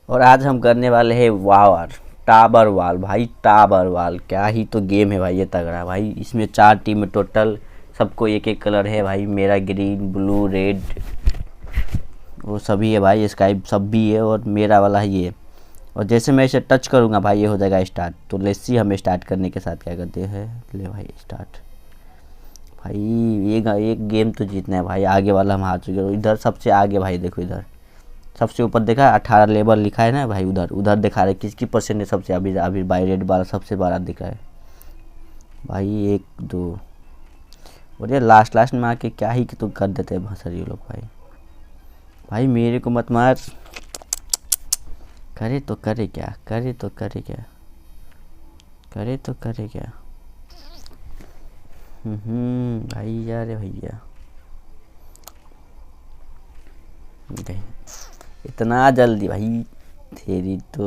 और आज हम करने वाले हैं वार टाबर वाल भाई। टाबर वाल क्या ही तो गेम है भाई, ये तगड़ा भाई। इसमें 4 टीम है टोटल, सबको एक एक कलर है भाई। मेरा ग्रीन ब्लू रेड वो सभी है भाई, स्काई सब भी है, और मेरा वाला है ये। और जैसे मैं इसे टच करूँगा भाई ये हो जाएगा स्टार्ट। तो लेट्स सी हम स्टार्ट करने के साथ क्या करते हैं। ले भाई स्टार्ट। भाई एक गेम तो जीतना है भाई, आगे वाला हम हार चुके हैं। इधर सबसे आगे भाई देखो, इधर सबसे ऊपर देखा 18 लेवल लिखा है ना भाई, उधर उधर दिखा रहा है किसकी परसेंट है सबसे। अभी अभी बाई रेड वाला सबसे बड़ा दिख रहा है भाई। 1 2 और ये लास्ट लास्ट में आके क्या ही तो कर देते हैं भसर ये लोग भाई। भाई मेरे को मत मार। करे तो करे क्या, करे तो करे क्या, करे तो करे क्या। भाई यार भैया इतना जल्दी भाई तेरी तो।